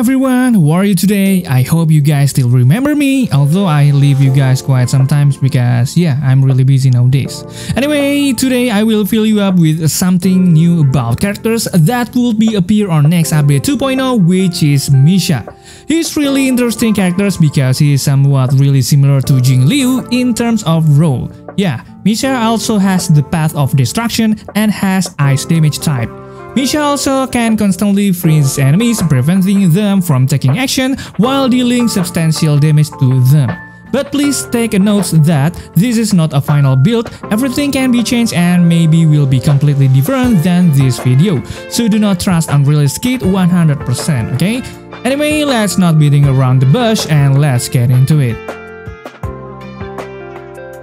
everyone, how are you today? I hope you guys still remember me, although I leave you guys quiet sometimes because yeah, I'm really busy nowadays. Anyway, today I will fill you up with something new about characters that will be appear on next update 2.0, which is Misha. He's really interesting characters because he is somewhat really similar to Jingliu in terms of role. Yeah, Misha also has the Path of Destruction and has ice damage type. Misha also can constantly freeze enemies, preventing them from taking action while dealing substantial damage to them. But please take a note that this is not a final build, everything can be changed and maybe will be completely different than this video, so do not trust unreleased kit 100%, okay? Anyway, let's not beating around the bush and let's get into it.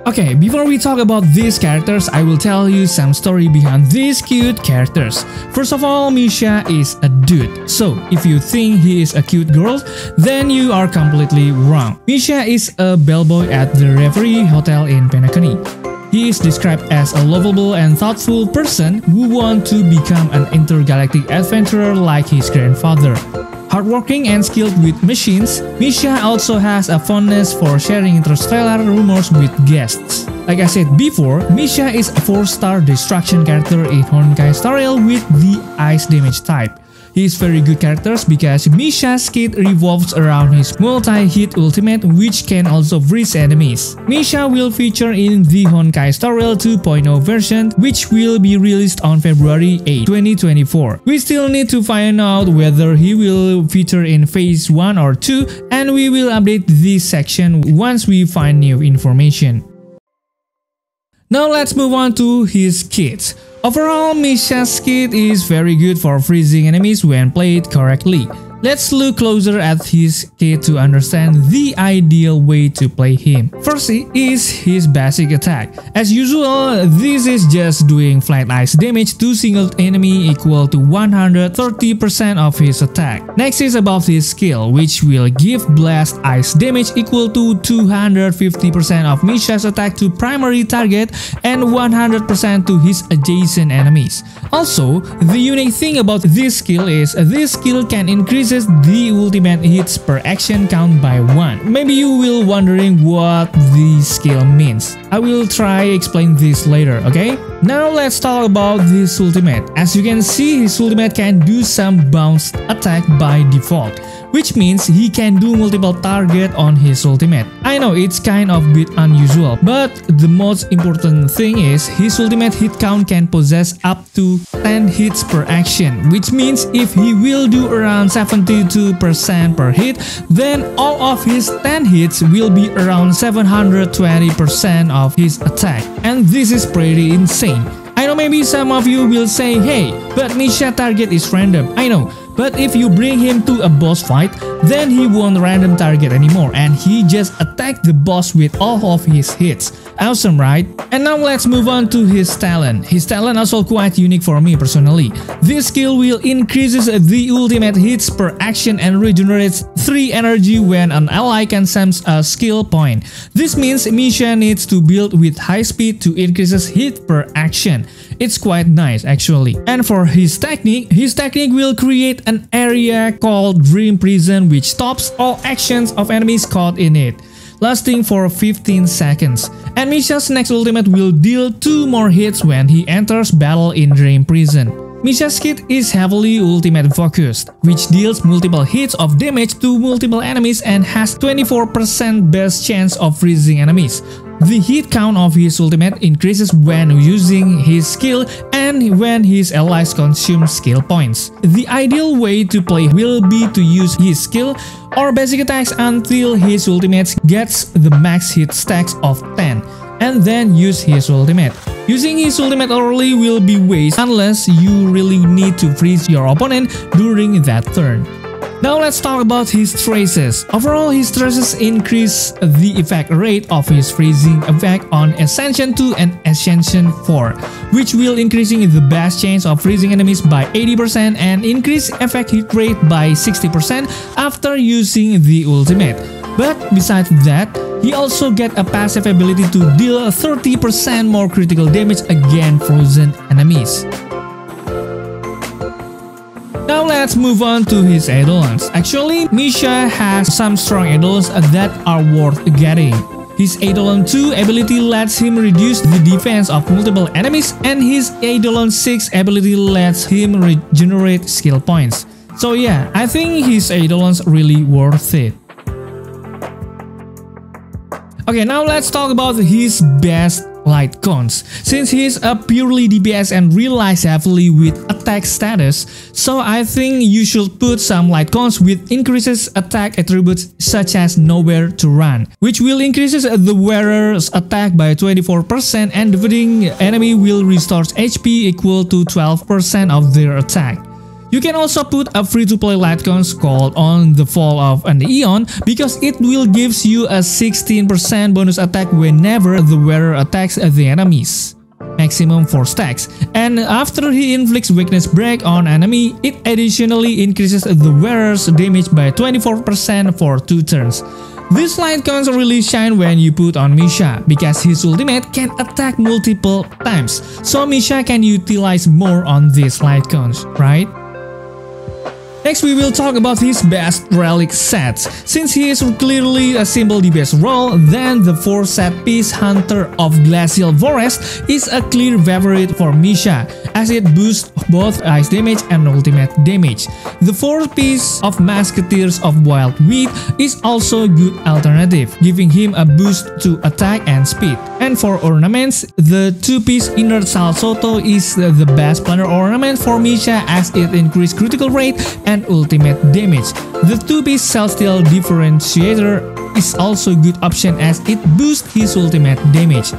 Okay, before we talk about these characters, I will tell you some story behind these cute characters. First of all, Misha is a dude, so if you think he is a cute girl, then you are completely wrong. Misha is a bellboy at the Reverie Hotel in Penacony. He is described as a lovable and thoughtful person who wants to become an intergalactic adventurer like his grandfather. Hardworking and skilled with machines, Misha also has a fondness for sharing interstellar rumors with guests. Like I said before, Misha is a 4-star destruction character in honkaistarrail with the ice damage type. He is very good characters because Misha's kit revolves around his multi-hit ultimate, which can also freeze enemies. Misha will feature in the honkaistarrail 2.0 version, which will be released on February 8, 2024. We still need to find out whether he will feature in phase 1 or 2, and we will update this section once we find new information. Now let's move on to his kits. Overall, Misha's kit is very good for freezing enemies when played correctly. Let's look closer at his kit to understand the ideal way to play him. First is his basic attack. As usual, this is just doing flat ice damage to single enemy equal to 130% of his attack. Next is about his skill, which will give blast ice damage equal to 250% of Misha's attack to primary target and 100% to his adjacent enemies. Also, the unique thing about this skill is this skill can increase the ultimate hits per action count by 1. Maybe you will wondering what this skill means. I will try explain this later, okay? Now let's talk about this ultimate. As you can see, his ultimate can do some bounced attack by default, which means he can do multiple target on his ultimate. I know it's kind of bit unusual, but the most important thing is his ultimate hit count can possess up to 10 hits per action, which means if he will do around 72% per hit, then all of his 10 hits will be around 720% of his attack, and this is pretty insane. I know maybe some of you will say, hey, but Misha target is random. I know, but if you bring him to a boss fight, then he won't random target anymore and he just attack the boss with all of his hits. Awesome, right? And now let's move on to his talent. His talent also quite unique for me personally. This skill will increases the ultimate hits per action and regenerates 3 energy when an ally consumes a skill point. This means Misha needs to build with high speed to increases hit per action. It's quite nice actually. And for his technique will create an area called Dream Prison which stops all actions of enemies caught in it, lasting for 15 seconds. And Misha's next ultimate will deal 2 more hits when he enters battle in Dream Prison. Misha's kit is heavily ultimate focused, which deals multiple hits of damage to multiple enemies and has 24% best chance of freezing enemies. The hit count of his ultimate increases when using his skill and when his allies consume skill points. The ideal way to play will be to use his skill or basic attacks until his ultimate gets the max hit stacks of 10, and then use his ultimate. Using his ultimate early will be waste unless you really need to freeze your opponent during that turn. Now let's talk about his traces. Overall, his traces increase the effect rate of his freezing effect on Ascension 2 and Ascension 4, which will increasing the best chance of freezing enemies by 80% and increase effect hit rate by 60% after using the ultimate. But besides that, he also get a passive ability to deal 30% more critical damage against frozen enemies. Now let's move on to his Eidolons. Actually, Misha has some strong Eidolons that are worth getting. His Eidolon 2 ability lets him reduce the defense of multiple enemies, and his Eidolon 6 ability lets him regenerate skill points. So yeah, I think his Eidolons really worth it. Okay, now let's talk about his best Lightcones. Since he is a purely DPS and relies heavily with attack status, so I think you should put some Lightcones with increases attack attributes such as Nowhere to Run, which will increases the wearer's attack by 24% and defeating enemy will restore HP equal to 12% of their attack. You can also put a free-to-play Lightcones called On the Fall of an Eon because it will gives you a 16% bonus attack whenever the wearer attacks the enemies. Maximum 4 stacks. And after he inflicts weakness break on enemy, it additionally increases the wearer's damage by 24% for 2 turns. These Lightcones really shine when you put on Misha, because his ultimate can attack multiple times, so Misha can utilize more on these Lightcones, right? Next, we will talk about his best Relic Sets. Since he is clearly a simple DPS role, then the 4 set piece Hunter of Glacial Forest is a clear favorite for Misha, as it boosts both ice damage and ultimate damage. The 4 piece of Musketeers of Wild Wheat is also a good alternative, giving him a boost to attack and speed. And for ornaments, the 2 piece Inner Salsoto is the best planner ornament for Misha, as it increases critical rate and ultimate damage. The 2 piece Celestial Differentiator is also a good option as it boosts his ultimate damage.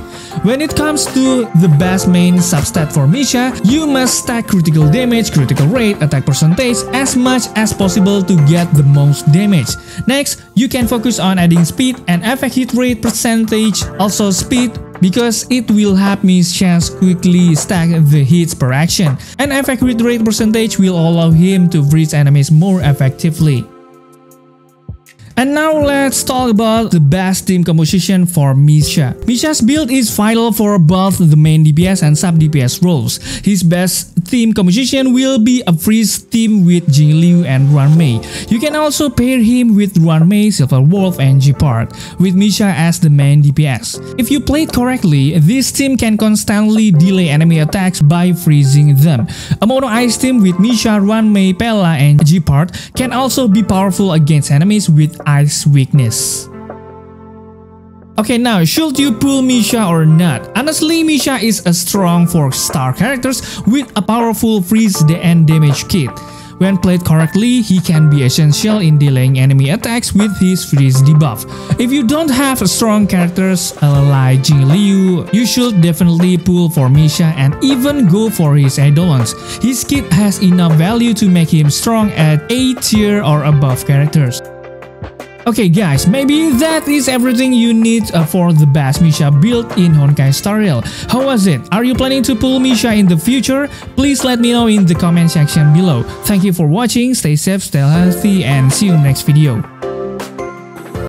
When it comes to the best main substat for Misha, you must stack critical damage, critical rate, attack percentage as much as possible to get the most damage. Next, you can focus on adding speed and effect hit rate percentage, also speed, because it will help Misha quickly stack the hits per action, and effect hit rate percentage will allow him to freeze enemies more effectively. And now let's talk about the best team composition for Misha. Misha's build is vital for both the main DPS and sub DPS roles. His best team composition will be a freeze team with Jingliu and Ruanmei. You can also pair him with Ruanmei, Silver Wolf, and Gepard, with Misha as the main DPS. If you play it correctly, this team can constantly delay enemy attacks by freezing them. A mono ice team with Misha, Ruanmei, Pela, and Gepard can also be powerful against enemies with ice weakness. Okay, now should you pull Misha or not? Honestly, Misha is a strong 4-star character with a powerful freeze and damage kit. When played correctly, he can be essential in delaying enemy attacks with his freeze debuff. If you don't have strong characters like Jingliu, you should definitely pull for Misha and even go for his Eidolons. His kit has enough value to make him strong at A tier or above characters. Okay guys, maybe that is everything you need for the best Misha build in honkaistarrail. How was it? Are you planning to pull Misha in the future? Please let me know in the comment section below. Thank you for watching, stay safe, stay healthy, and see you next video.